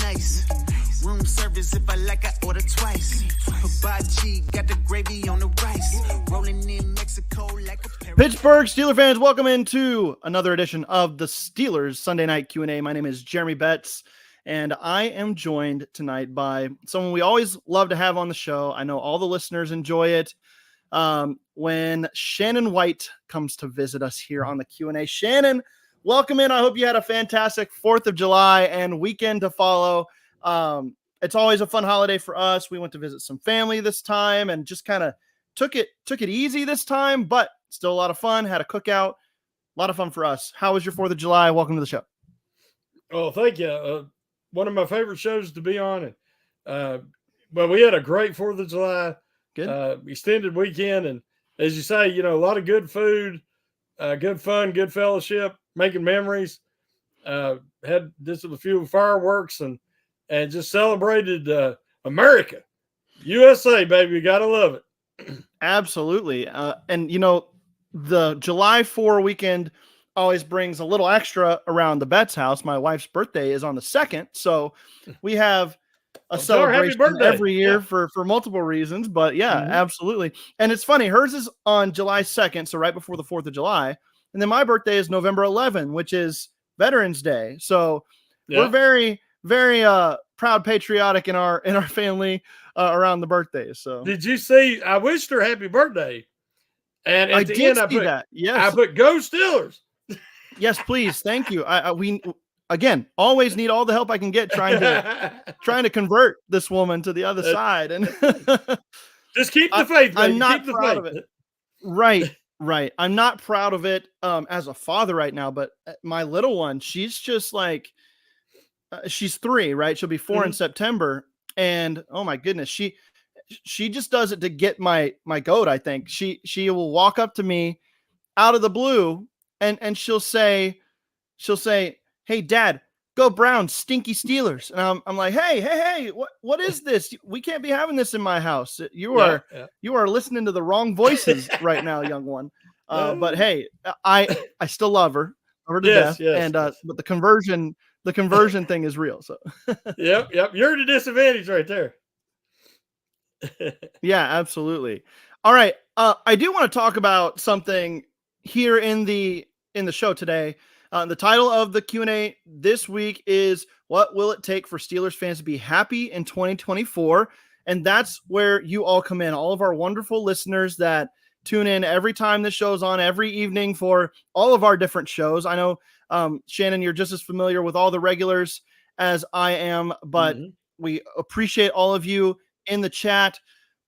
nice. Room service if I like, I order twice. Hibachi, got the gravy on the rice. Rolling in Mexico like a Pittsburgh Steelers fans, welcome into another edition of the Steelers Sunday Night Q&A. My name is Jeremy Betts, and I am joined tonight by someone we always love to have on the show. I know all the listeners enjoy it. When Shannon White comes to visit us here on the Q&A. Shannon, welcome in. I hope you had a fantastic 4th of July and weekend to follow. It's always a fun holiday for us. We went to visit some family this time and just kind of took it easy this time, but still a lot of fun. Had a cookout, a lot of fun for us. How was your 4th of July? Welcome to the show. Oh, thank you. One of my favorite shows to be on. But we had a great 4th of July. Good. Extended weekend. And as you say, a lot of good food, good fun, good fellowship, making memories. Did a few fireworks and just celebrated America. USA, baby. You got to love it. Absolutely. And, the July 4 weekend always brings a little extra around the Betts house. My wife's birthday is on the 2nd. So we have a celebration every year for multiple reasons. But yeah, absolutely. And it's funny. Hers is on July 2nd. So right before the 4th of July. And then my birthday is November 11th, which is Veterans Day. So we're very, very proud, patriotic in our family around the birthdays. So did you see? I wished her happy birthday, and at the end I put that. Yes, I put "Go Steelers." Yes, please, thank you. We again always need all the help I can get trying to convert this woman to the other side, and just keep the faith. I'm not proud of it. Right. I'm not proud of it as a father right now, but my little one, she's just like. She's 3, right? She'll be 4 in September. And oh my goodness, she just does it to get my goat. I think she will walk up to me out of the blue and she'll say, "Hey Dad, go Browns, stinky Steelers." And I'm like, hey, what is this? We can't be having this in my house. You are listening to the wrong voices right now, young one. But hey, I still love her to death. And but the conversion thing is real. So yep. You're at a disadvantage right there. Yeah, absolutely. All right. I do want to talk about something here in the show today. The title of the Q&A this week is "What will it take for Steelers fans to be happy in 2024?" And that's where you all come in. All of our wonderful listeners that tune in every time this show's on, every evening for all of our different shows. I know, Shannon, you're just as familiar with all the regulars as I am, but we appreciate all of you in the chat.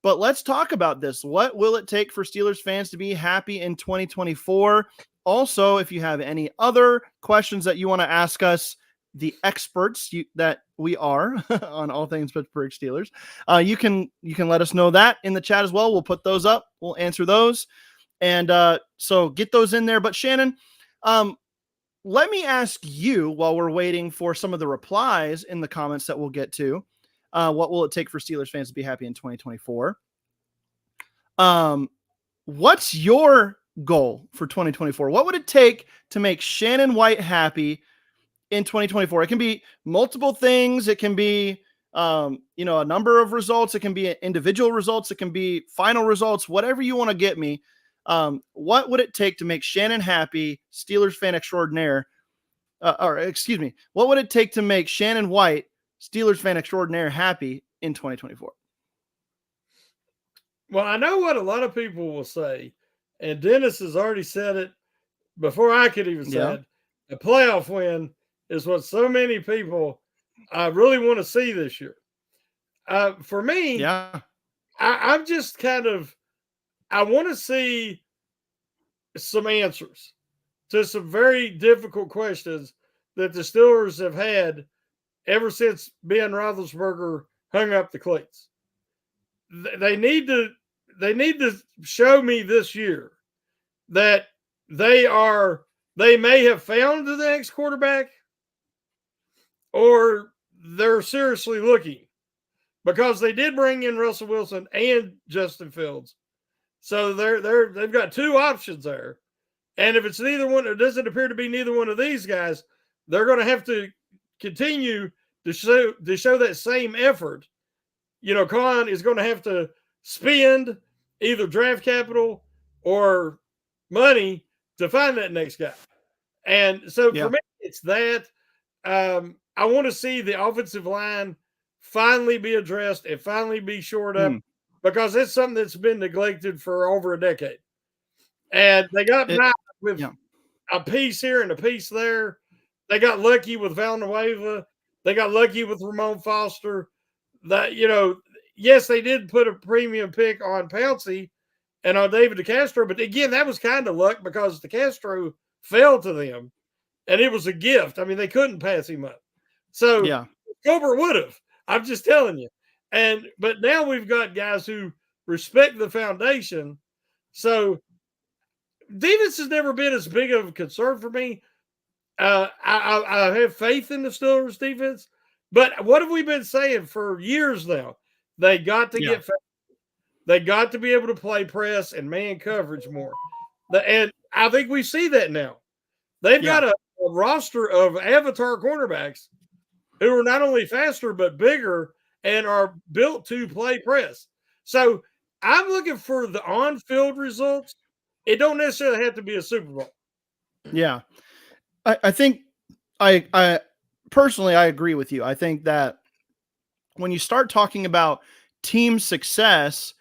But let's talk about this. What will it take for Steelers fans to be happy in 2024? Also, if you have any other questions that you want to ask us, the experts that we are on all things Pittsburgh Steelers, you can let us know that in the chat as well. We'll put those up. We'll answer those. And so get those in there. But Shannon, let me ask you, while we're waiting for some of the replies in the comments that we'll get to, what will it take for Steelers fans to be happy in 2024? What's your goal for 2024? What would it take to make Shannon White happy in 2024? It can be multiple things. It can be, a number of results. It can be individual results. It can be final results, whatever you want to get me. What would it take to make Shannon happy, Steelers fan extraordinaire? What would it take to make Shannon White, Steelers fan extraordinaire, happy in 2024? Well, I know what a lot of people will say, and Dennis has already said it before I could even say it. A playoff win is what so many people really want to see this year. For me, I'm just kind of, I want to see some answers to some very difficult questions that the Steelers have had ever since Ben Roethlisberger hung up the cleats. They need to show me this year that they may have found the next quarterback, or they're seriously looking, because they did bring in Russell Wilson and Justin Fields. So they've got 2 options there. And if it's neither one, it doesn't appear to be neither one of these guys, they're going to have to continue to show that same effort, Khan is going to have to spend either draft capital or money to find that next guy. And so for me, it's that. I want to see the offensive line finally be addressed and finally be shored up because it's something that's been neglected for over a decade. And they got by with a piece here and a piece there. They got lucky with Villanueva. They got lucky with Ramon Foster. That, yes, they did put a premium pick on Pouncey and on David DeCastro, but again, that was kind of luck because DeCastro fell to them, and it was a gift. I mean, they couldn't pass him up. So Colbert would have. I'm just telling you. But now we've got guys who respect the foundation. So defense has never been as big of a concern for me. I have faith in the Steelers defense, but what have we been saying for years now? They got to get faster. They got to be able to play press and man coverage more. And I think we see that now. They've got a roster of avatar cornerbacks who are not only faster but bigger and are built to play press. So I'm looking for the on-field results. It don't necessarily have to be a Super Bowl. Yeah. I think I personally, I agree with you. I think that when you start talking about team success,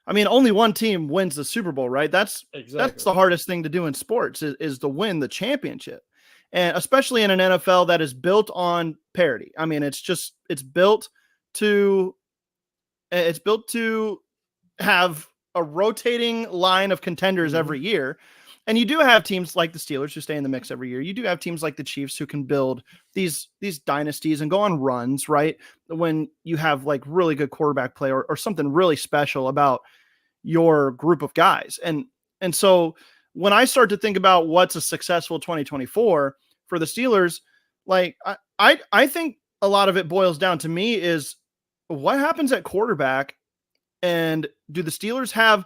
I mean, only one team wins the Super Bowl, right? That's the hardest thing to do in sports is to win the championship. And especially in an NFL that is built on parity. I mean, it's built to have a rotating line of contenders every year. And you do have teams like the Steelers who stay in the mix every year. You do have teams like the Chiefs who can build these dynasties and go on runs, right? When you have like really good quarterback play or something really special about your group of guys. And so when I start to think about what's a successful 2024 for the Steelers, like I think a lot of it boils down to me is what happens at quarterback, and do the Steelers have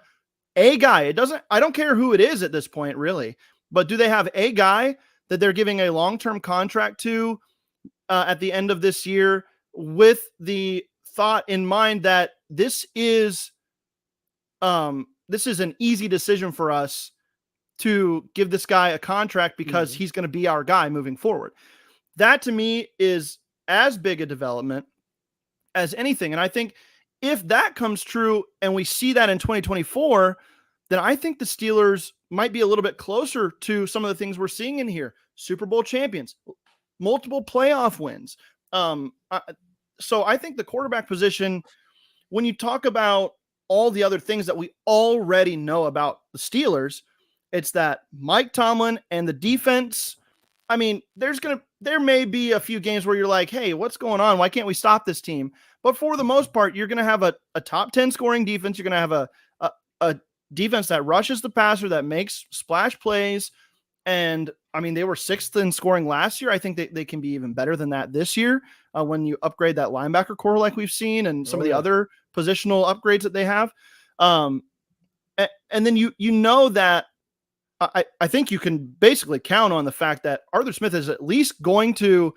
a guy? I don't care who it is at this point, really, but do they have a guy that they're giving a long-term contract to at the end of this year with the thought in mind that this is an easy decision for us to give this guy a contract because he's going to be our guy moving forward. That to me is as big a development as anything. And I think if that comes true and we see that in 2024, then I think the Steelers might be a little bit closer to some of the things we're seeing in here. Super Bowl champions, multiple playoff wins. So I think the quarterback position, when you talk about all the other things that we already know about the Steelers, it's that Mike Tomlin and the defense. I mean, there may be a few games where you're like, hey, what's going on? Why can't we stop this team? But for the most part, you're going to have a top 10 scoring defense. You're going to have a defense that rushes the passer, that makes splash plays. And I mean, they were 6th in scoring last year. I think they can be even better than that this year when you upgrade that linebacker core like we've seen and some of the other positional upgrades that they have. And then you know that I think you can basically count on the fact that Arthur Smith is at least going to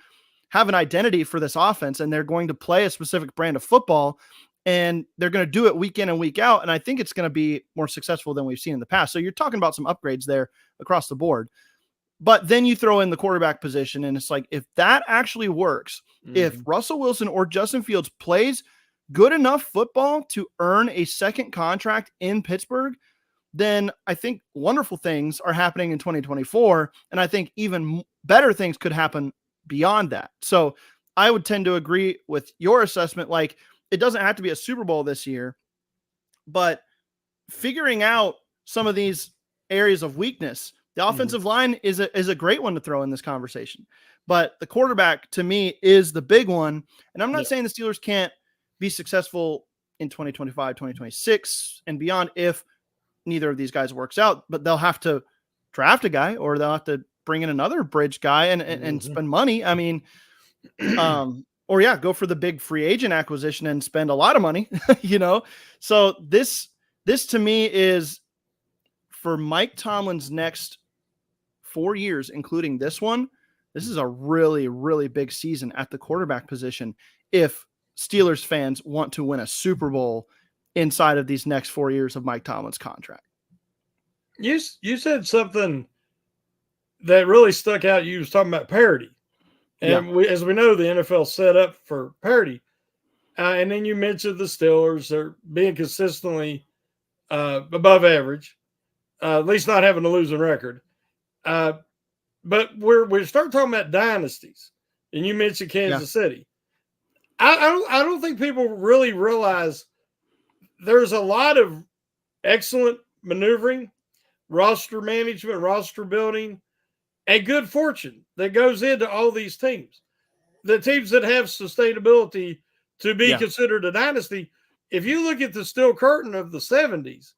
have an identity for this offense, and they're going to play a specific brand of football, and they're going to do it week in and week out. And I think it's going to be more successful than we've seen in the past. So you're talking about some upgrades there across the board. But then you throw in the quarterback position, and it's like, if that actually works, if Russell Wilson or Justin Fields plays good enough football to earn a second contract in Pittsburgh, then I think wonderful things are happening in 2024. And I think even better things could happen beyond that. So I would tend to agree with your assessment. Like, it doesn't have to be a Super Bowl this year, but figuring out some of these areas of weakness, the offensive line is a great one to throw in this conversation, but the quarterback to me is the big one. And I'm not saying the Steelers can't be successful in 2025, 2026 and beyond if neither of these guys works out, but they'll have to draft a guy or they'll have to bring in another bridge guy and spend money. I mean, or go for the big free agent acquisition and spend a lot of money, So this to me is for Mike Tomlin's next 4 years, including this one. this is a really, really big season at the quarterback position if Steelers fans want to win a Super Bowl inside of these next 4 years of Mike Tomlin's contract. You said something that really stuck out. You was talking about parity. And as we know, the NFL set up for parity. And then you mentioned the Steelers are being consistently above average, at least not having a losing record. But we're starting talking about dynasties, and you mentioned Kansas City. I don't think people really realize there's a lot of excellent maneuvering, roster management, roster building, and good fortune that goes into all these teams. The teams that have sustainability to be considered a dynasty. If you look at the Steel Curtain of the 70s,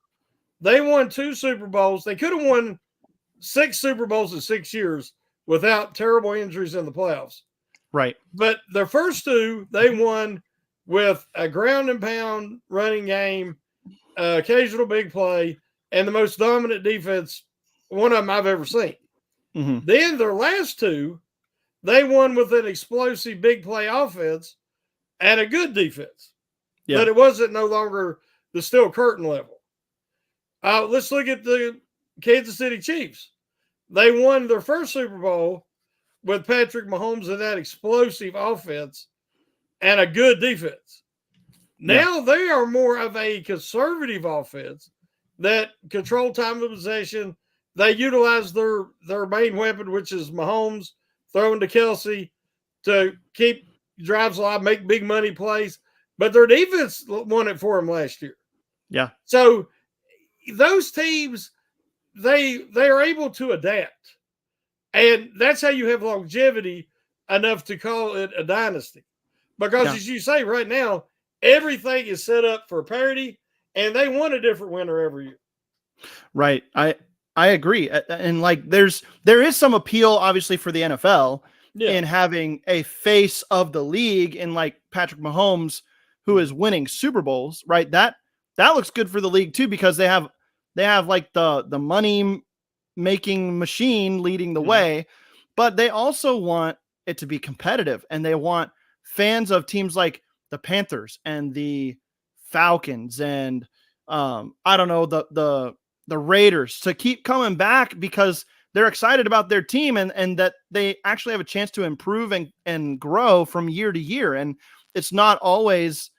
they won 2 Super Bowls. They could have won 6 Super Bowls in 6 years without terrible injuries in the playoffs. Right. But their first 2, they won with a ground and pound running game, occasional big play, and the most dominant defense, one of them I've ever seen. Mm-hmm. Then their last 2, they won with an explosive big play offense and a good defense. Yeah. But it wasn't no longer the Steel Curtain level. Let's look at the Kansas City Chiefs. They won their first Super Bowl with Patrick Mahomes and that explosive offense and a good defense. Now they are more of a conservative offense that control time of possession. They utilize their main weapon, which is Mahomes, throwing to Kelsey to keep drives alive, make big money plays. But their defense won it for them last year. Yeah. So those teams, they are able to adapt. And that's how you have longevity enough to call it a dynasty. Because as you say right now, everything is set up for parity, and they want a different winner every year. Right. I agree. And like there is some appeal obviously for the NFL in having a face of the league in like Patrick Mahomes, who is winning Super Bowls, right? That looks good for the league too, because they have like the money making machine leading the way, but they also want it to be competitive, and they want fans of teams like the Panthers and the Falcons and I don't know, the Raiders to keep coming back because they're excited about their team and that they actually have a chance to improve and grow from year to year. And it's not always,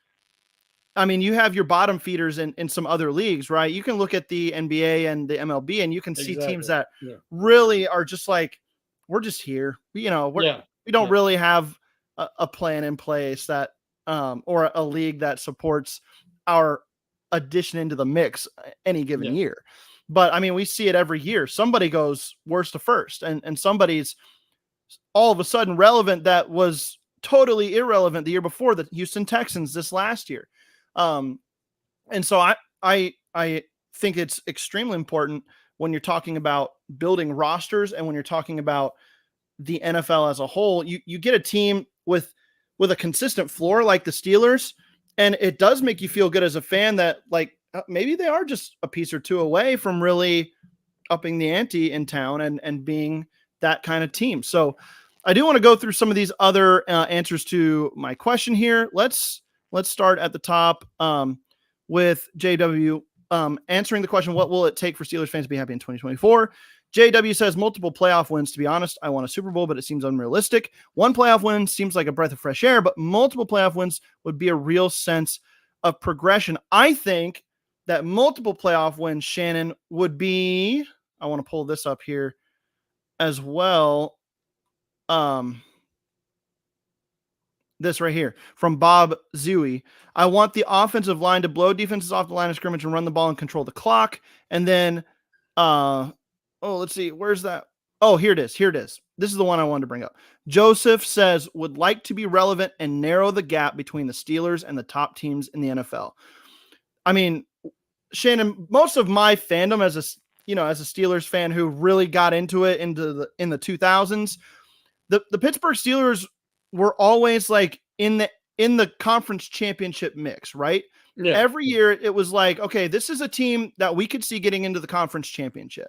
I mean, you have your bottom feeders in some other leagues, right? You can look at the NBA and the MLB and you can see teams that really are just like, we're just here. You know, we don't really have a plan in place that, or a league that supports our addition into the mix any given year. But I mean, we see it every year. Somebody goes worst to first and somebody's all of a sudden relevant that was totally irrelevant the year before, the Houston Texans this last year. And so I think it's extremely important when you're talking about building rosters and when you're talking about the NFL as a whole, you get a team with a consistent floor like the Steelers, and it does make you feel good as a fan that like maybe they are just a piece or two away from really upping the ante in town and being that kind of team. So I do want to go through some of these other answers to my question here. Let's start at the top with JW answering the question, what will it take for Steelers fans to be happy in 2024? JW says multiple playoff wins. To be honest, I want a Super Bowl, but it seems unrealistic. One playoff win seems like a breath of fresh air, but multiple playoff wins would be a real sense of progression. I think that multiple playoff wins, Shannon, would be, I want to pull this up here as well. This right here from Bob Zooey. I want the offensive line to blow defenses off the line of scrimmage and run the ball and control the clock. And then, let's see. Where's that? Oh, here it is. This is the one I wanted to bring up. Joseph says, would like to be relevant and narrow the gap between the Steelers and the top teams in the NFL. I mean, Shannon, most of my fandom as a Steelers fan who really got into it in the 2000s, the Pittsburgh Steelers were always like in the conference championship mix, right? Yeah. Every year it was like, okay, this is a team that we could see getting into the conference championship.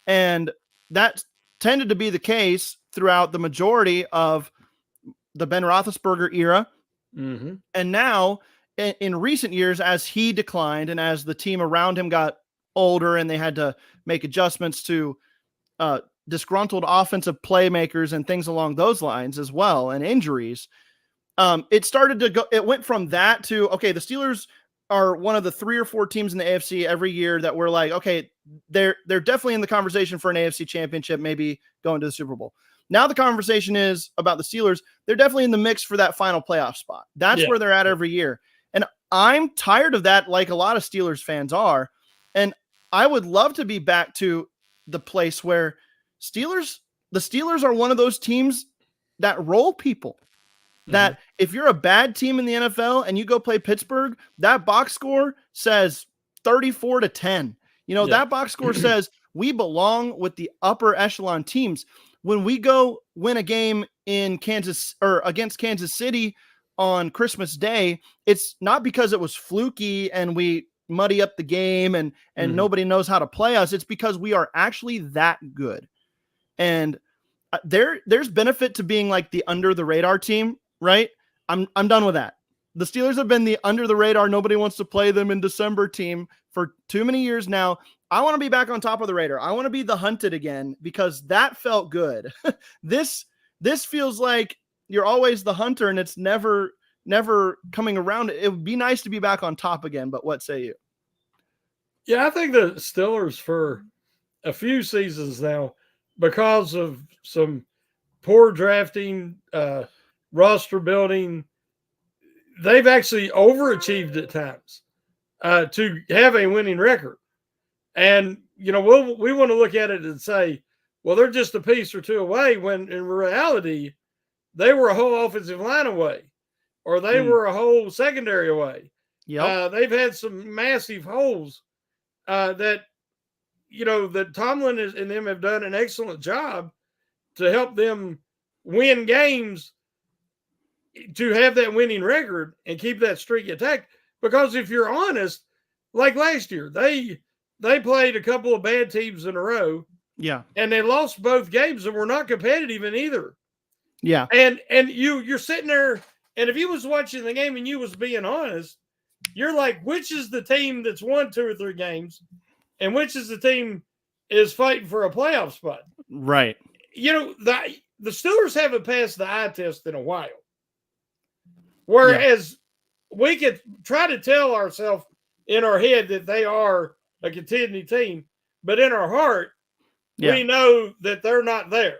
And that tended to be the case throughout the majority of the Ben Roethlisberger era. Mm-hmm. And now in recent years, as he declined and as the team around him got older and they had to make adjustments to disgruntled offensive playmakers and things along those lines as well, and injuries, it started to go, it went from that to, okay, the Steelers are one of the 3 or 4 teams in the AFC every year that we're like, okay, they're definitely in the conversation for an AFC championship, maybe going to the Super Bowl. Now the conversation is about the Steelers. They're definitely in the mix for that final playoff spot. That's where they're at every year. And I'm tired of that, like a lot of Steelers fans are. And I would love to be back to the place where the Steelers are one of those teams that roll people. That if you're a bad team in the NFL and you go play Pittsburgh, that box score says 34-10. That box score says we belong with the upper echelon teams. When we go win a game in Kansas or against Kansas City on Christmas Day, it's not because it was fluky and we muddy up the game and nobody knows how to play us. It's because we are actually that good. And there's benefit to being like the under the radar team, right? I'm done with that. The Steelers have been the under the radar, nobody wants to play them in December team for too many years now. I want to be back on top of the radar. I want to be the hunted again because that felt good. This feels like you're always the hunter and it's never coming around. It would be nice to be back on top again, but what say you? Yeah, I think the Steelers for a few seasons now, because of some poor drafting, roster building, they've actually overachieved at times to have a winning record. And, we want to look at it and say, well, they're just a piece or two away, when in reality, they were a whole offensive line away, or they were a whole secondary away. Yeah, they've had some massive holes that Tomlin and them have done an excellent job to help them win games, to have that winning record and keep that streak intact. Because if you're honest, like last year, they played a couple of bad teams in a row. Yeah. And they lost both games and were not competitive in either. Yeah. And you're sitting there, and if you was watching the game and you was being honest, you're like, which is the team that's won 2 or 3 games and which is the team is fighting for a playoff spot? Right. The Steelers haven't passed the eye test in a while. Whereas we could try to tell ourselves in our head that they are a contending team, but in our heart, we know that they're not there.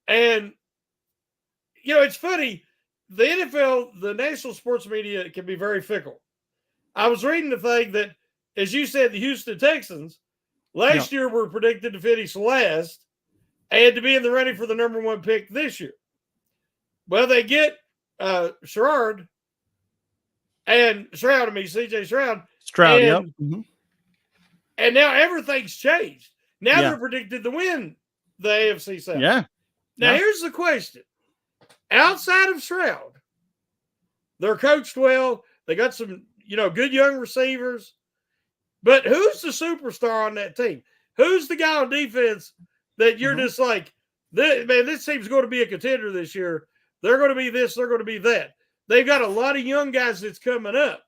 And, it's funny. The NFL, the national sports media, can be very fickle. I was reading the thing that, as you said, the Houston Texans last year were predicted to finish last and to be in the running for the number 1 pick this year. Well, they get CJ Stroud. And now everything's changed. Now they're predicted to win the AFC South. Yeah. Now here's the question. Outside of Stroud, they're coached well. They got some, good young receivers. But who's the superstar on that team? Who's the guy on defense that you're just like, this team's going to be a contender this year. They're going to be this, they're going to be that. They've got a lot of young guys that's coming up.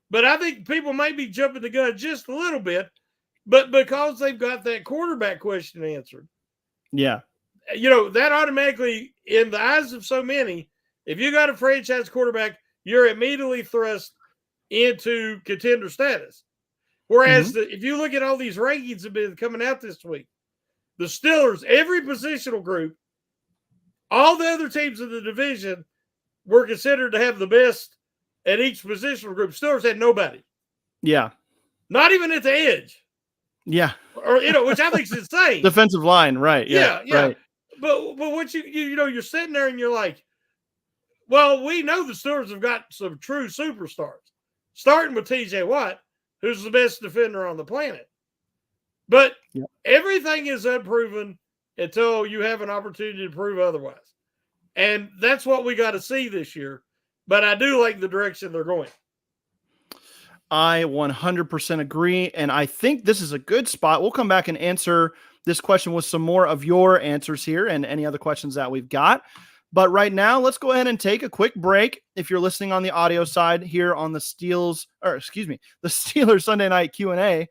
But I think people might be jumping the gun just a little bit, but because they've got that quarterback question answered. Yeah. That automatically, in the eyes of so many, if you got a franchise quarterback, you're immediately thrust into contender status. Whereas if you look at all these rankings that have been coming out this week, the Steelers, every positional group, all the other teams in the division were considered to have the best at each positional group. Steelers had nobody. Yeah. Not even at the edge. Yeah. Or, which I think is insane. Defensive line, right. Yeah. Right. But what you're sitting there and you're like, well, we know the Steelers have got some true superstars, starting with TJ Watt, who's the best defender on the planet. But everything is unproven until you have an opportunity to prove otherwise. And that's what we got to see this year. But I do like the direction they're going. I 100% agree. And I think this is a good spot. We'll come back and answer this question with some more of your answers here and any other questions that we've got. But right now, let's go ahead and take a quick break. If you're listening on the audio side here on the Steelers Sunday night Q&A.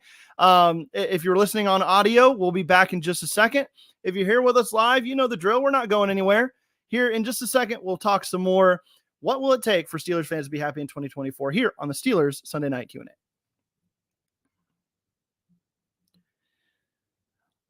If you're listening on audio, we'll be back in just a second. If you're here with us live, you know the drill. We're not going anywhere. Here in just a second, we'll talk some more. What will it take for Steelers fans to be happy in 2024 here on the Steelers Sunday night Q&A?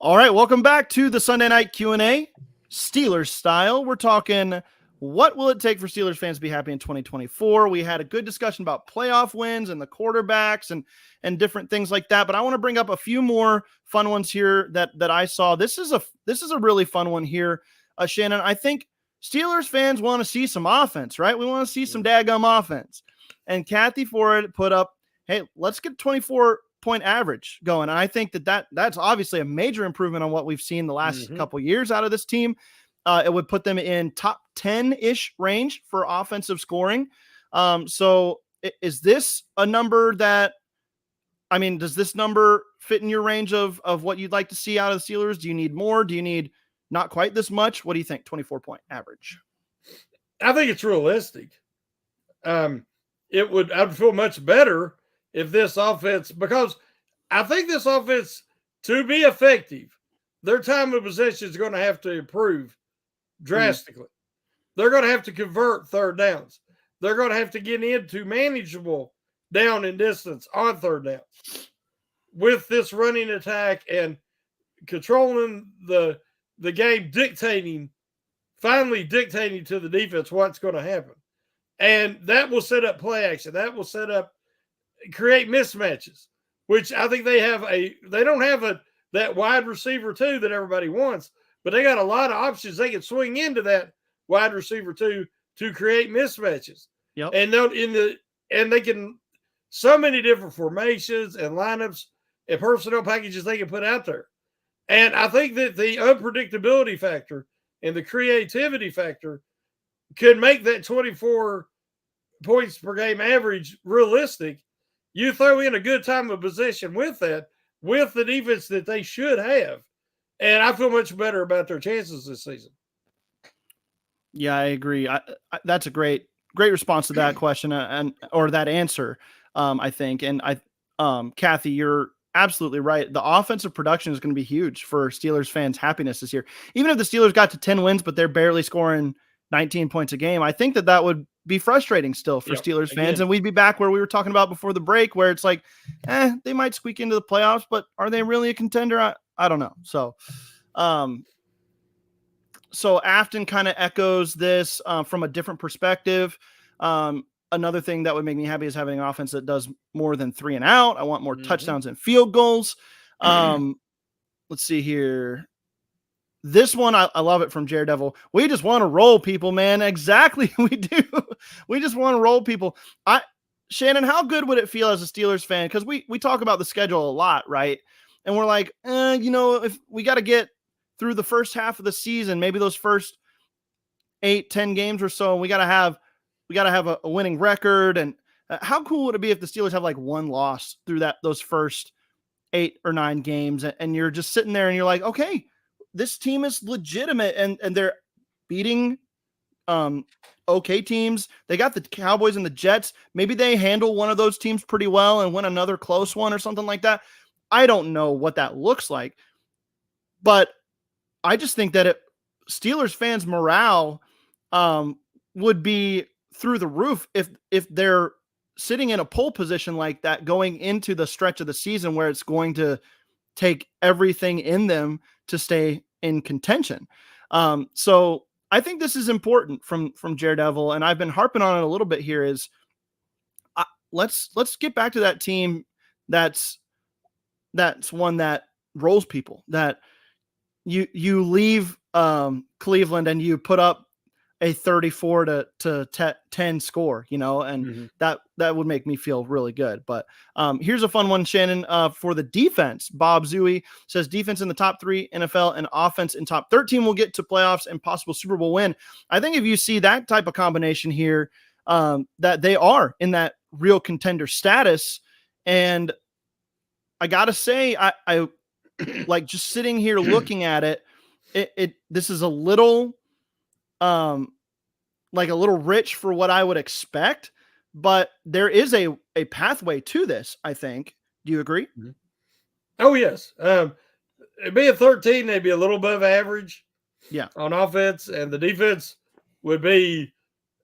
All right, welcome back to the Sunday night Q&A, Steelers style. We're talking, what will it take for Steelers fans to be happy in 2024? We had a good discussion about playoff wins and the quarterbacks and different things like that, but I want to bring up a few more fun ones here that I saw. This is a really fun one here, Shannon. I think Steelers fans want to see some offense, right? We want to see some daggum offense. And Kathy Ford put up, hey, let's get 24-point average going. And I think that's obviously a major improvement on what we've seen the last couple years out of this team. It would put them in top 10-ish range for offensive scoring. So is this a number does this number fit in your range of what you'd like to see out of the Steelers? Do you need more? Do you need not quite this much? What do you think? 24-point average. I think it's realistic. I'd feel much better if this offense, because I think this offense, to be effective, their time of possession is going to have to improve drastically. They're going to have to convert third downs. They're going to have to get into manageable down and distance on third down with this running attack and controlling the game, finally dictating to the defense what's going to happen. And that will set up play action. That will create mismatches, which I think they don't have that wide receiver two that everybody wants, but they got a lot of options. They can swing into that wide receiver two to create mismatches. Yep. And they can, so many different formations and lineups and personnel packages they can put out there. And I think that the unpredictability factor and the creativity factor could make that 24 points per game average realistic. You throw in a good time of possession with that, with the defense that they should have, and I feel much better about their chances this season. Yeah, I agree. That's a great response to that question or that answer, I think. And Kathy, you're absolutely right. The offensive production is going to be huge for Steelers fans' happiness this year. Even if the Steelers got to 10 wins, but they're barely scoring 19 points a game, I think that would be frustrating still for Steelers fans. And we'd be back where we were talking about before the break, where it's like, they might squeak into the playoffs, but are they really a contender? I don't know. So Afton kind of echoes this from a different perspective. Another thing that would make me happy is having an offense that does more than 3 and out. I want more touchdowns and field goals. Let's see here. This one, I love it from Jared Devil. We just want to roll people, man. Exactly. We do. We just want to roll people. Shannon, how good would it feel as a Steelers fan? Because we talk about the schedule a lot, right? And we're like, if we got to get through the first half of the season, maybe those first 8-10 games or so, and we got to have a winning record. And how cool would it be if the Steelers have like one loss through those first 8 or 9 games, and you're just sitting there and you're like, okay, this team is legitimate, and they're beating okay teams. They got the Cowboys and the Jets. Maybe they handle one of those teams pretty well and win another close one or something like that. I don't know what that looks like, but I just think that Steelers fans' morale would be through the roof if they're sitting in a pole position like that going into the stretch of the season where it's going to take everything in them to stay in contention. So I think this is important from Jared Devil, and I've been harping on it a little bit here. Is let's get back to that team that's one that rolls people. That you leave Cleveland and you put up a 34 to 10 score, and that would make me feel really good. But here's a fun one, Shannon, for the defense. Bob Zooey says defense in the top 3 NFL and offense in top 13 will get to playoffs and possible Super Bowl win. I think if you see that type of combination here, that they are in that real contender status. And I got to say, like just sitting here looking at it, this is a little, like a little rich for what I would expect, but there is a pathway to this, I think. Do you agree? Oh, yes. Being 13, they'd be a little above average. Yeah. On offense, and the defense would be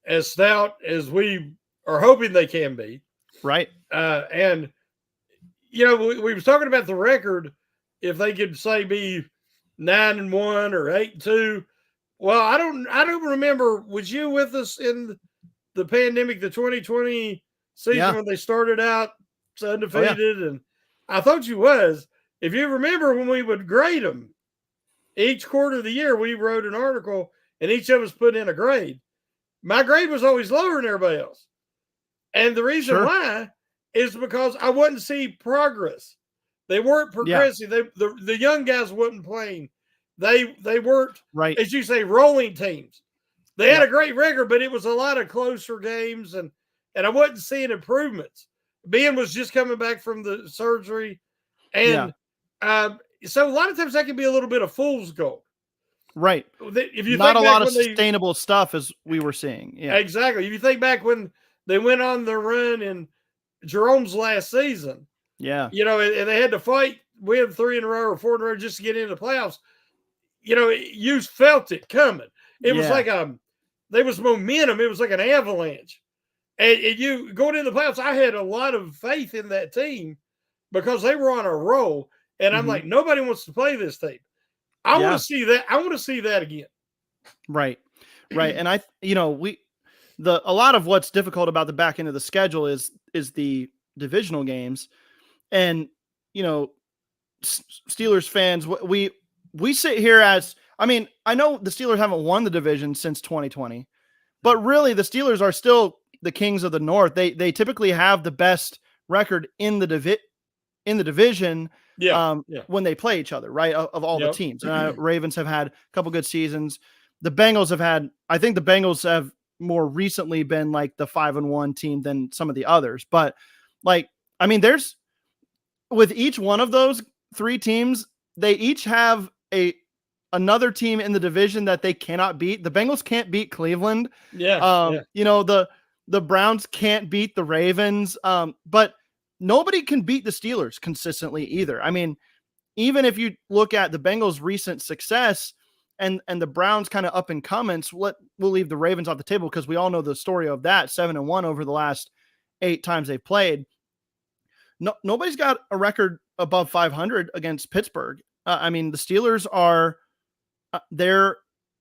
as stout as we are hoping they can be. Right. And, you know, we was talking about the record, if they could say be 9-1 or 8-2. Well, I don't remember. Was you with us in the pandemic, the 2020 season when they started out undefeated? Oh, yeah. And I thought you was. If you remember when we would grade them, each quarter of the year, we wrote an article and each of us put in a grade. My grade was always lower than everybody else. And the reason why is because I wouldn't see progress. They weren't progressing. Yeah. The young guys wasn't playing. They weren't, right, as you say, rolling teams. They had a great record, but it was a lot of closer games, and I wasn't seeing improvements. Ben was just coming back from the surgery, and so a lot of times that can be a little bit of fool's gold. Right. If you not a lot of sustainable stuff as we were seeing. Yeah. Exactly. If you think back when they went on their run in Jerome's last season, you know, and they had to win 3 in a row or 4 in a row just to get into the playoffs. You know, you felt it coming. It was like there was momentum. It was like an avalanche. And you going into the playoffs, I had a lot of faith in that team because they were on a roll. And I'm like, nobody wants to play this team. I want to see that. I want to see that again. Right. Right. And a lot of what's difficult about the back end of the schedule is the divisional games. And, you know, Steelers fans, we sit here as, I mean, I know the Steelers haven't won the division since 2020, but really the Steelers are still the kings of the North. They typically have the best record in the division when they play each other, right? Of all the teams. Ravens have had a couple good seasons. The Bengals I think the Bengals have more recently been like the 5-1 team than some of the others. But like, I mean, with each one of those 3 teams, they each have another team in the division that they cannot beat. The Bengals can't beat Cleveland. You know, the Browns can't beat the Ravens. But nobody can beat the Steelers consistently either. I mean, even if you look at the Bengals' recent success and the Browns kind of up and comings, we'll leave the Ravens off the table because we all know the story of that 7-1 over the last 8 times they've played. Nobody's got a record above 500 against Pittsburgh. I mean, the Steelers are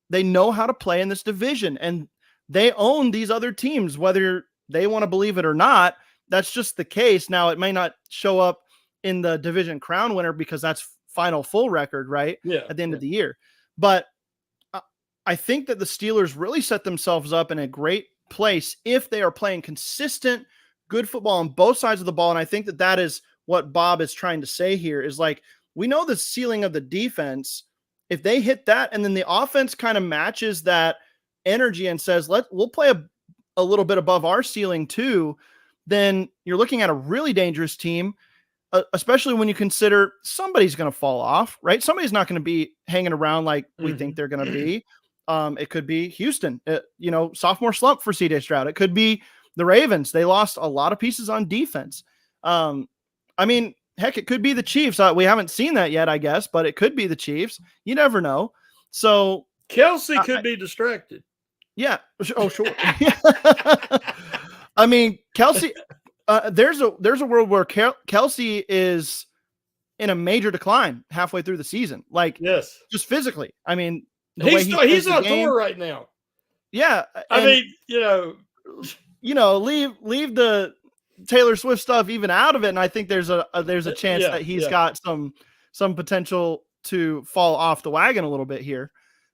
they know how to play in this division, and they own these other teams, whether they want to believe it or not. That's just the case. Now, it may not show up in the division crown winner because that's final full record, right? At the end of the year. But I think that the Steelers really set themselves up in a great place if they are playing consistent, good football on both sides of the ball. And I think that is what Bob is trying to say here is like, we know the ceiling of the defense. If they hit that and then the offense kind of matches that energy and says, we'll play a little bit above our ceiling too, then you're looking at a really dangerous team, especially when you consider somebody's going to fall off, right? Somebody's not going to be hanging around like we think they're going to be. It could be Houston, sophomore slump for CJ Stroud. It could be the Ravens. They lost a lot of pieces on defense. I mean, heck, it could be the Chiefs. We haven't seen that yet, I guess, but it could be the Chiefs. You never know. So Kelsey could be distracted. Yeah. Oh, sure. I mean, Kelsey, there's a world where Kelsey is in a major decline halfway through the season. Like, just physically. I mean, he's on tour right now. Yeah. I mean, leave the Taylor Swift stuff even out of it. And I think there's a chance that he's got some potential to fall off the wagon a little bit here.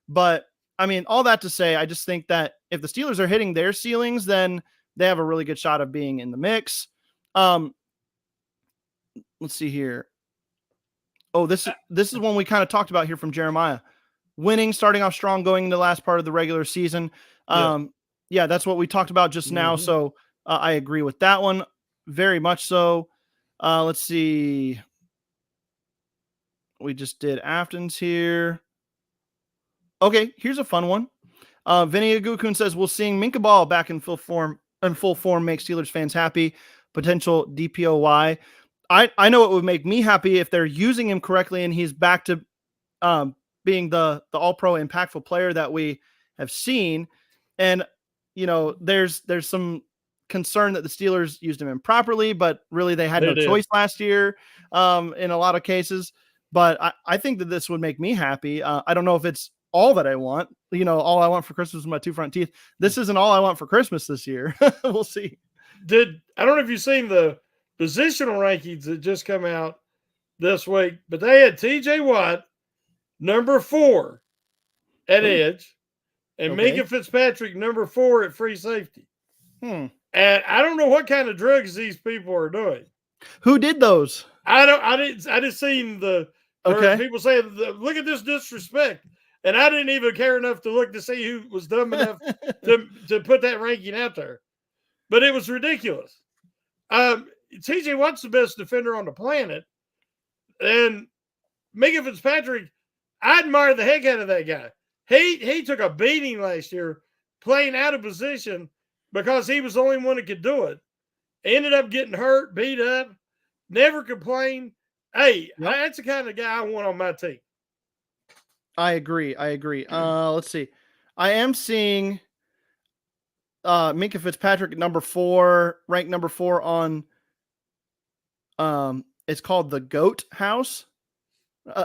But I mean, all that to say, I just think that if the Steelers are hitting their ceilings, then they have a really good shot of being in the mix. Let's see here. Oh, this is one we kind of talked about here from Jeremiah. Winning, starting off strong, going into the last part of the regular season. That's what we talked about just now. So I agree with that one very much so. Let's see. We just did Afton's here. Okay, here's a fun one. Vinny Agukun says, "Will seeing Minka Ball back in full form make Steelers fans happy? Potential DPOY. I know it would make me happy if they're using him correctly and he's back to being the all-pro impactful player that we have seen. And, there's some concern that the Steelers used him improperly, but really they had no choice last year in a lot of cases. But I think that this would make me happy. I don't know if it's all that I want. All I want for Christmas is my 2 front teeth. This isn't all I want for Christmas this year. We'll see. I don't know if you've seen the positional rankings that just come out this week, but they had TJ Watt, number 4 at edge, and Minka Fitzpatrick, number 4 at free safety. And I don't know what kind of drugs these people are doing. Who did those? I just seen the people saying, look at this disrespect. And I didn't even care enough to look to see who was dumb enough to put that ranking out there. But it was ridiculous. TJ Watt's the best defender on the planet. And Minka Fitzpatrick, I admire the heck out of that guy. He took a beating last year playing out of position because he was the only one that could do it. Ended up getting hurt, beat up, never complained. Hey, that's the kind of guy I want on my team. I agree. Let's see. I am seeing Minka Fitzpatrick number 4, ranked number 4 on it's called the GOAT House,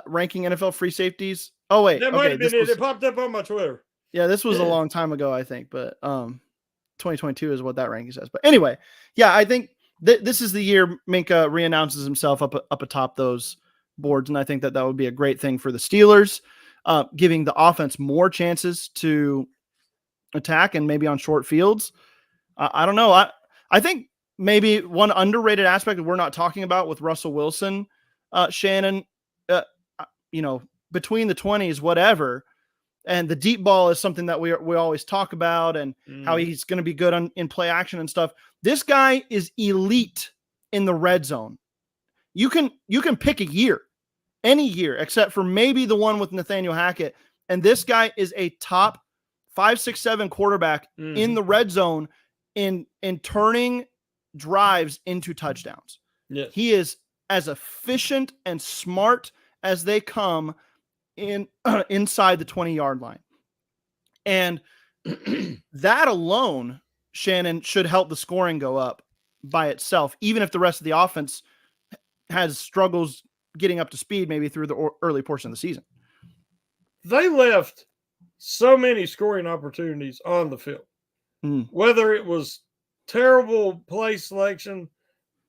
ranking NFL free safeties. Oh wait, that might have been it. It popped up on my Twitter. Yeah, this was a long time ago, I think, but 2022 is what that ranking says. But anyway, yeah, I think this is the year Minka reannounces himself up atop those boards, and I think that would be a great thing for the Steelers. Giving the offense more chances to attack and maybe on short fields. I don't know. I think maybe one underrated aspect that we're not talking about with Russell Wilson, Shannon, between the 20s, whatever. And the deep ball is something that we always talk about and how he's going to be good in play action and stuff. This guy is elite in the red zone. You can pick a year. Any year, except for maybe the one with Nathaniel Hackett. And this guy is a top 5, 6, 7 quarterback in the red zone in turning drives into touchdowns. Yes. He is as efficient and smart as they come inside the 20-yard line. And that alone, Shannon, should help the scoring go up by itself, even if the rest of the offense has struggles getting up to speed maybe through the early portion of the season. They left so many scoring opportunities on the field, whether it was terrible play selection,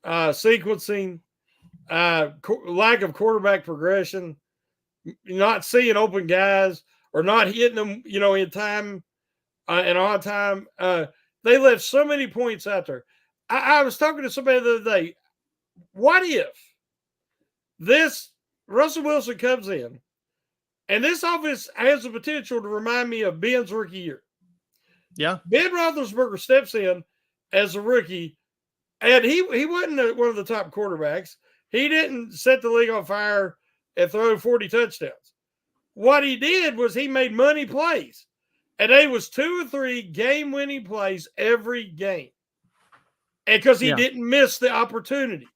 sequencing, lack of quarterback progression, not seeing open guys or not hitting them, in time and on time. They left so many points out there. I was talking to somebody the other day. What if this Russell Wilson comes in, and this offense has the potential to remind me of Ben's rookie year? Yeah. Ben Roethlisberger steps in as a rookie, and he wasn't one of the top quarterbacks. He didn't set the league on fire and throw 40 touchdowns. What he did was he made money plays, and they was 2 or 3 game-winning plays every game, and because he didn't miss the opportunity.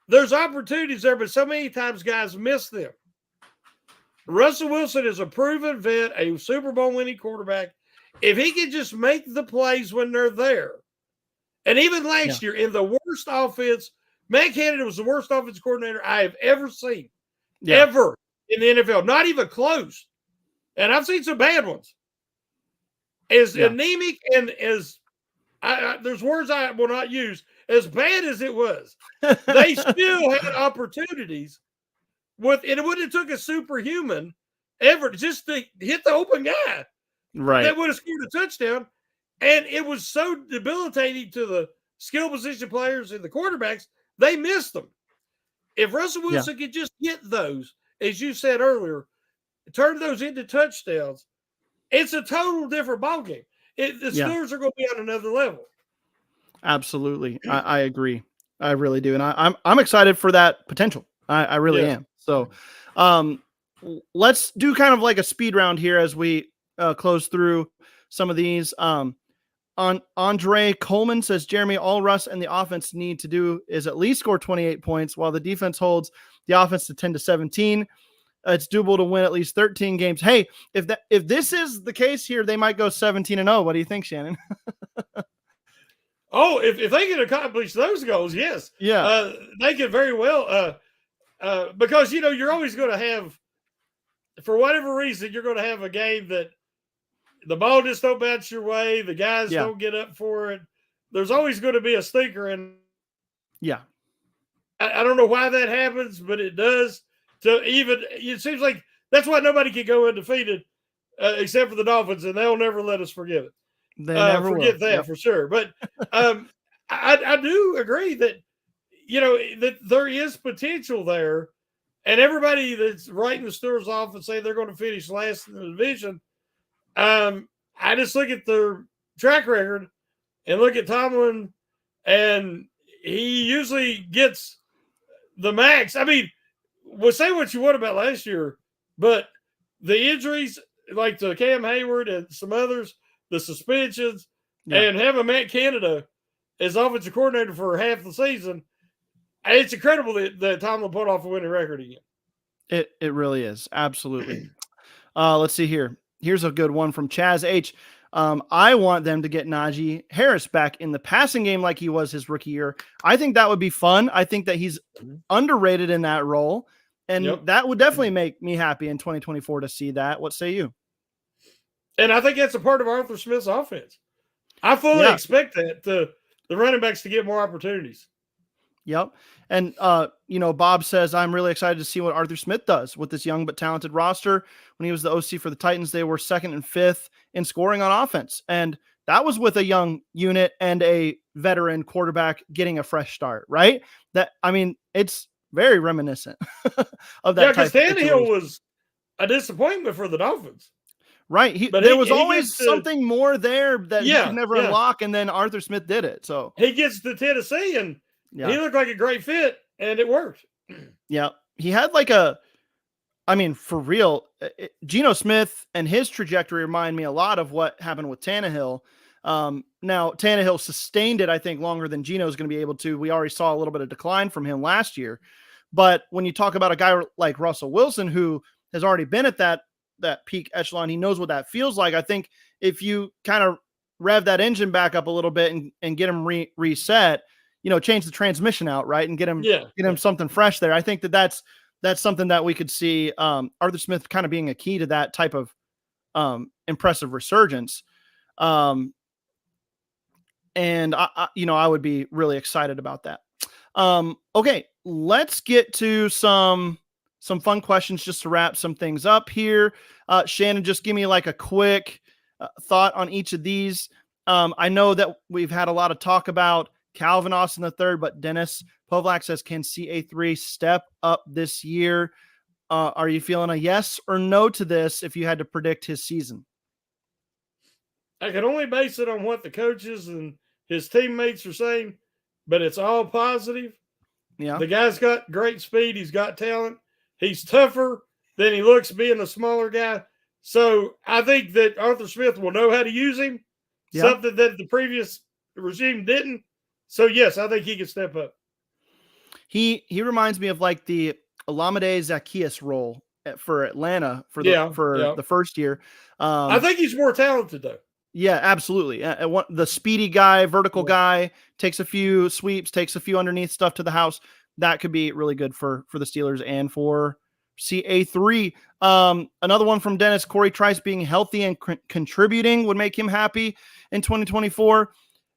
There's opportunities there, but so many times guys miss them. Russell Wilson is a proven vet, a Super Bowl winning quarterback. If he can just make the plays when they're there, and even last year in the worst offense, Matt Canada was the worst offense coordinator I have ever seen, ever in the NFL, not even close. And I've seen some bad ones. As anemic and as there's words I will not use, as bad as it was, they still had opportunities and it wouldn't have took a superhuman ever just to hit the open guy. Right. That would have scored a touchdown. And it was so debilitating to the skill position players and the quarterbacks, they missed them. If Russell Wilson could just hit those, as you said earlier, turn those into touchdowns, it's a total different ballgame. The Steelers are going to be on another level. Absolutely. I agree. I really do. And I'm excited for that potential. I really am. So, let's do kind of like a speed round here as we close through some of these. On Andre Coleman says, Jeremy, all Russ and the offense need to do is at least score 28 points while the defense holds the offense to 10-17. It's doable to win at least 13 games. Hey, if this is the case here, they might go 17-0. What do you think, Shannon? Oh, if they can accomplish those goals, yes. Yeah. They could very well. Because, you're always going to have, for whatever reason, you're going to have a game that the ball just don't bounce your way. The guys don't get up for it. There's always going to be a stinker. And yeah, I don't know why that happens, but it does. It seems like that's why nobody can go undefeated except for the Dolphins, and they'll never let us forget it. They never forget will. that for sure. But I do agree that, that there is potential there. And everybody that's writing the Steelers off and say they're going to finish last in the division, I just look at their track record and look at Tomlin, and he usually gets the max. I mean, we'll say what you want about last year, but the injuries, like to Cam Hayward and some others, the suspensions, and having Matt Canada as offensive coordinator for half the season, it's incredible that Tomlin put off a winning record again. It really is. Absolutely. Let's see here. Here's a good one from Chaz H. I want them to get Najee Harris back in the passing game like he was his rookie year. I think that would be fun. I think that he's underrated in that role, and that would definitely make me happy in 2024 to see that. What say you? And I think that's a part of Arthur Smith's offense. I fully expect that the running backs to get more opportunities. Yep. And, Bob says, I'm really excited to see what Arthur Smith does with this young but talented roster. When he was the OC for the Titans, they were 2nd and 5th in scoring on offense. And that was with a young unit and a veteran quarterback getting a fresh start, right? It's very reminiscent of that. Yeah, because Tannehill was a disappointment for the Dolphins. Right. There was always something more there that he could never unlock, and then Arthur Smith did it. So he gets to Tennessee, and he looked like a great fit, and it worked. Yeah. He had for real, Geno Smith and his trajectory remind me a lot of what happened with Tannehill. Now, Tannehill sustained it, I think, longer than Geno is going to be able to. We already saw a little bit of decline from him last year. But when you talk about a guy like Russell Wilson, who has already been at that peak echelon, he knows what that feels like. I think if you kind of rev that engine back up a little bit and get him reset, change the transmission out, right, and get him something fresh there. I think that's something that we could see Arthur Smith kind of being a key to that type of impressive resurgence. And I would be really excited about that. Okay, let's get to some fun questions just to wrap some things up here. Shannon, just give me like a quick thought on each of these. I know that we've had a lot of talk about Calvin Austin III, but Dennis Povlak says, can CA3 step up this year? Are you feeling a yes or no to this if you had to predict his season? I can only base it on what the coaches and his teammates are saying, but it's all positive. Yeah. The guy's got great speed. He's got talent. He's tougher than he looks being a smaller guy. So I think that Arthur Smith will know how to use him, something that the previous regime didn't. So, yes, I think he can step up. He reminds me of like the Olamide Zaccheaus role for Atlanta for the first year. I think he's more talented, though. Yeah, absolutely. The speedy guy, vertical guy, takes a few sweeps, takes a few underneath stuff to the house. That could be really good for the Steelers and for CA3. Another one from Dennis, Corey Trice being healthy and contributing would make him happy in 2024.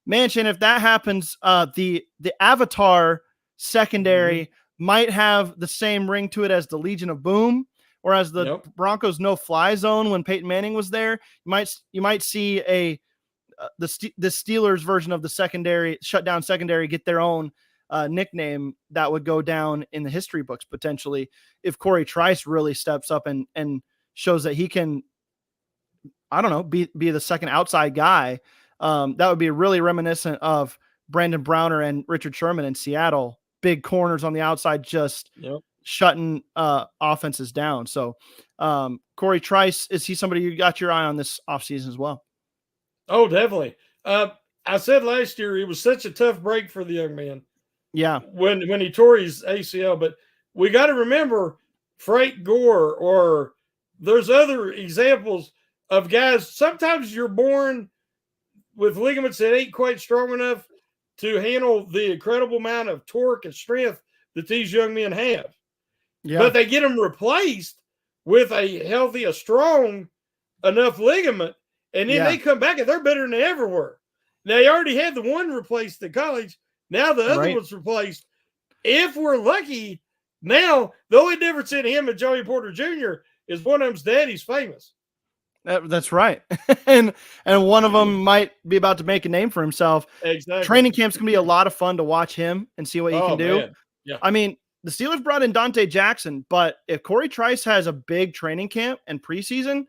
Manchin, if that happens, the Avatar secondary might have the same ring to it as the Legion of Boom, or as the Broncos no-fly zone when Peyton Manning was there. You might see the Steelers version of the secondary, shutdown secondary, get their own nickname that would go down in the history books potentially if Corey Trice really steps up and shows that he can, I don't know, be the second outside guy. That would be really reminiscent of Brandon Browner and Richard Sherman in Seattle. Big corners on the outside, just shutting offenses down. So Corey Trice, is he somebody you got your eye on this offseason as well? Oh, definitely. I said last year it was such a tough break for the young man. Yeah. When he tore his ACL, but we got to remember Frank Gore, or there's other examples of guys. Sometimes you're born with ligaments that ain't quite strong enough to handle the incredible amount of torque and strength that these young men have. Yeah. But they get them replaced with a strong enough ligament, and then they come back and they're better than they ever were. Now, you already had the one replaced in college. Now the other one's replaced. If we're lucky, now the only difference in him and Joey Porter Jr. is one of them's daddy's famous. That's right. and one of them might be about to make a name for himself. Exactly. Training camp's going to be a lot of fun to watch him and see what he can do. Man. Yeah. I mean, the Steelers brought in Dante Jackson, but if Corey Trice has a big training camp and preseason,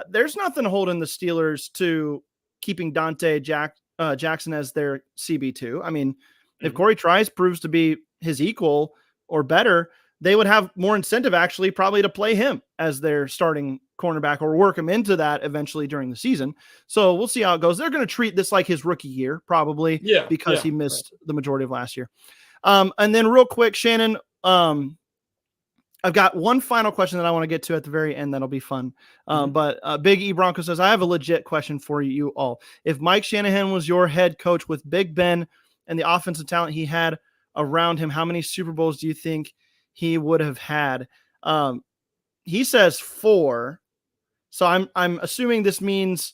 there's nothing holding the Steelers to keeping Dante Jackson as their CB2. I mean, if Corey Trice proves to be his equal or better, they would have more incentive actually probably to play him as their starting cornerback or work him into that eventually during the season. So we'll see how it goes. They're going to treat this like his rookie year, probably because he missed the majority of last year. And then real quick, Shannon, I've got one final question that I want to get to at the very end. That'll be fun. But Big E Bronco says, I have a legit question for you all. If Mike Shanahan was your head coach with Big Ben and the offensive talent he had around him, how many Super Bowls do you think he would have had? He says 4. So I'm assuming this means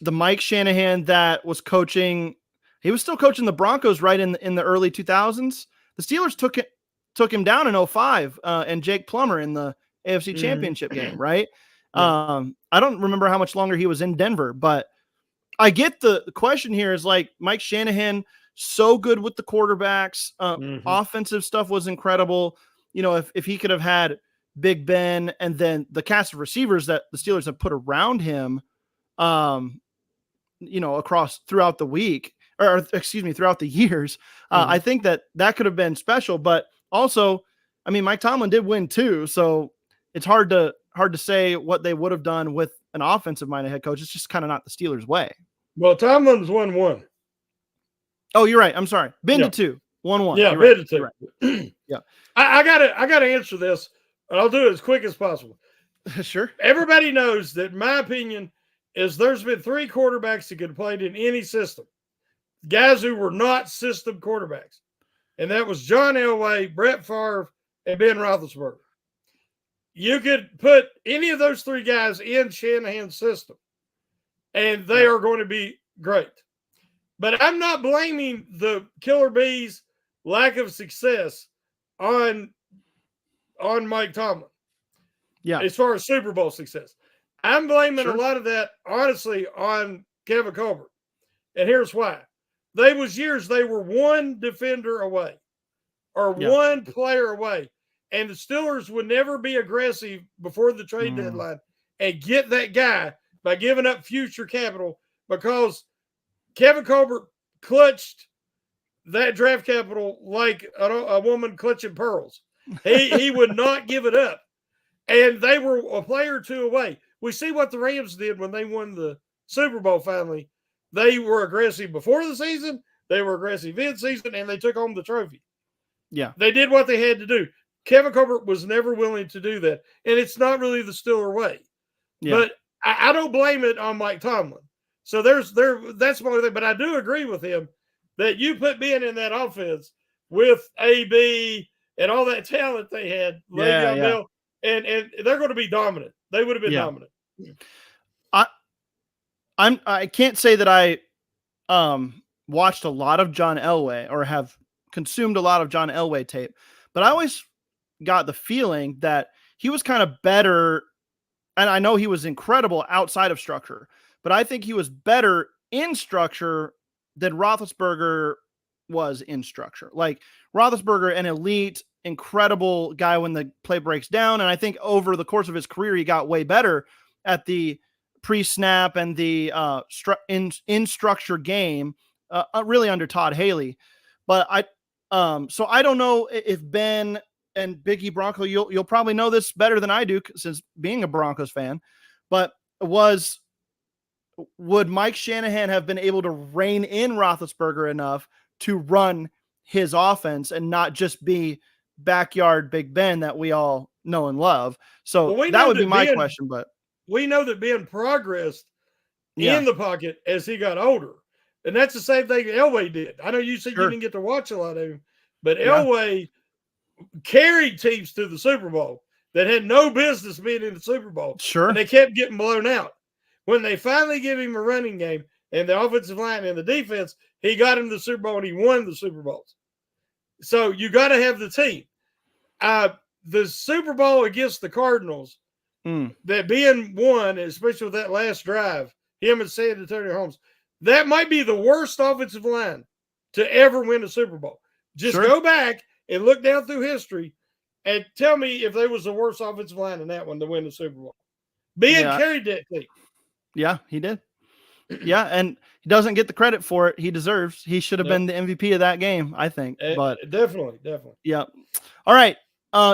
the Mike Shanahan that was coaching. He was still coaching the Broncos right in the early 2000s. The Steelers took him down in 2005 and Jake Plummer in the AFC Championship game, right? Yeah. I don't remember how much longer he was in Denver, but I get the question here is like Mike Shanahan, so good with the quarterbacks. Offensive stuff was incredible. You know, if he could have had Big Ben and then the cast of receivers that the Steelers have put around him, you know, throughout the week, throughout the years, I think that could have been special. But also, I mean, Mike Tomlin did win too, so it's hard to say what they would have done with an offensive-minded head coach. It's just kind of not the Steelers' way. Well, Tomlin's won 1. Oh, you're right. I'm sorry. Been to 2. 1-1. Yeah, been to 2. Right. Yeah. I gotta answer this, and I'll do it as quick as possible. Sure. Everybody knows that my opinion is there's been 3 quarterbacks that could have played in any system. Guys who were not system quarterbacks. And that was John Elway, Brett Favre, and Ben Roethlisberger. You could put any of those 3 guys in Shanahan's system, and they are going to be great. But I'm not blaming the Killer Bees' lack of success on Mike Tomlin. Yeah. As far as Super Bowl success. I'm blaming a lot of that, honestly, on Kevin Colbert. And here's why. They was years they were one defender away or one player away. And the Steelers would never be aggressive before the trade deadline and get that guy by giving up future capital, because Kevin Colbert clutched that draft capital like a woman clutching pearls. He would not give it up. And they were a player or 2 away. We see what the Rams did when they won the Super Bowl finally. They were aggressive before the season, they were aggressive in season, and they took home the trophy. Yeah. They did what they had to do. Kevin Colbert was never willing to do that. And it's not really the Steeler way. Yeah. But I don't blame it on Mike Tomlin. So that's my thing. But I do agree with him that you put Ben in that offense with AB and all that talent they had, Le'Veon Bell, and they're going to be dominant. They would have been dominant. I can't say that I watched a lot of John Elway or have consumed a lot of John Elway tape, but I always got the feeling that he was kind of better. And I know he was incredible outside of structure, but I think he was better in structure than Roethlisberger was in structure. Like Roethlisberger, an elite, incredible guy when the play breaks down. And I think over the course of his career, he got way better at the pre-snap and the in structure game, really under Todd Haley. But so I don't know if Ben and Biggie Bronco, you'll probably know this better than I do since being a Broncos fan, but would Mike Shanahan have been able to rein in Roethlisberger enough to run his offense and not just be backyard Big Ben that we all know and love? So that would be my question, but we know that Ben progressed in the pocket as he got older. And that's the same thing Elway did. I know you said you didn't get to watch a lot of him, but Elway carried teams to the Super Bowl that had no business being in the Super Bowl. Sure. And they kept getting blown out. When they finally gave him a running game and the offensive line and the defense, he got him to the Super Bowl and he won the Super Bowls. So you got to have the team. The Super Bowl against the Cardinals, that Ben won, especially with that last drive, him and San Antonio Holmes, that might be the worst offensive line to ever win a Super Bowl. Just go back and look down through history and tell me if there was the worst offensive line in that one to win the Super Bowl. Ben carried that team. Yeah, he did. Yeah, and he doesn't get the credit for it he deserves. He should have been the MVP of that game, I think. But definitely. Yeah. All right.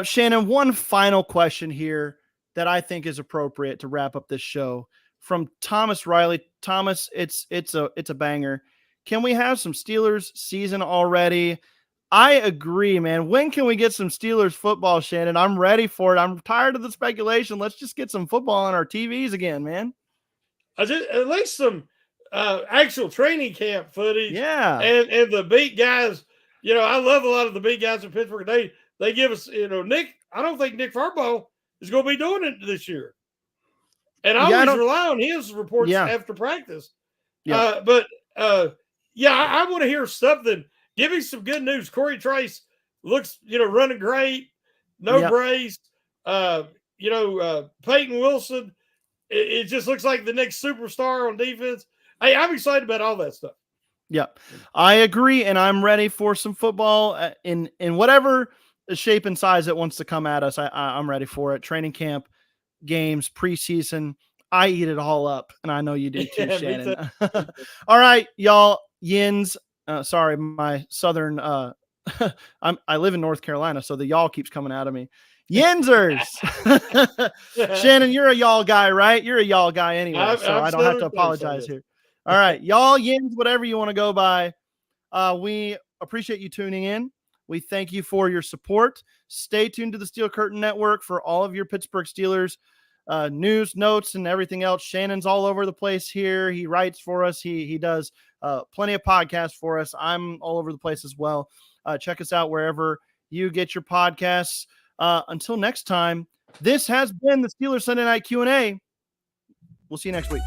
Shannon, one final question here that I think is appropriate to wrap up this show from Thomas Riley. Thomas, it's a banger. Can we have some Steelers season already? I agree, man. When can we get some Steelers football, Shannon? I'm ready for it. I'm tired of the speculation. Let's just get some football on our TVs again, man. At least some actual training camp footage. Yeah. And the beat guys, I love a lot of the beat guys in Pittsburgh. They give us, Nick, I don't think Nick Farbaugh is going to be doing it this year. And I always rely on his reports after practice. Yeah. I want to hear something. Give me some good news. Corey Trice looks, running great. No brace. Peyton Wilson. It just looks like the next superstar on defense. Hey, I'm excited about all that stuff. Yeah, I agree, and I'm ready for some football in whatever shape and size it wants to come at us. I'm ready for it. Training camp, games, preseason. I eat it all up, and I know you do too, Shannon. All right, y'all. Yins. Sorry, my southern. I live in North Carolina, so the y'all keeps coming out of me. Yinzers. Shannon, you're a y'all guy, right? You're a y'all guy anyway, so I don't have to apologize here. All right, y'all, yins, whatever you want to go by. We appreciate you tuning in. We thank you for your support. Stay tuned to the Steel Curtain Network for all of your Pittsburgh Steelers news, notes, and everything else. Shannon's all over the place here. He writes for us. He does plenty of podcasts for us. I'm all over the place as well. Check us out wherever you get your podcasts. Until next time, this has been the Steelers Sunday Night Q&A. We'll see you next week.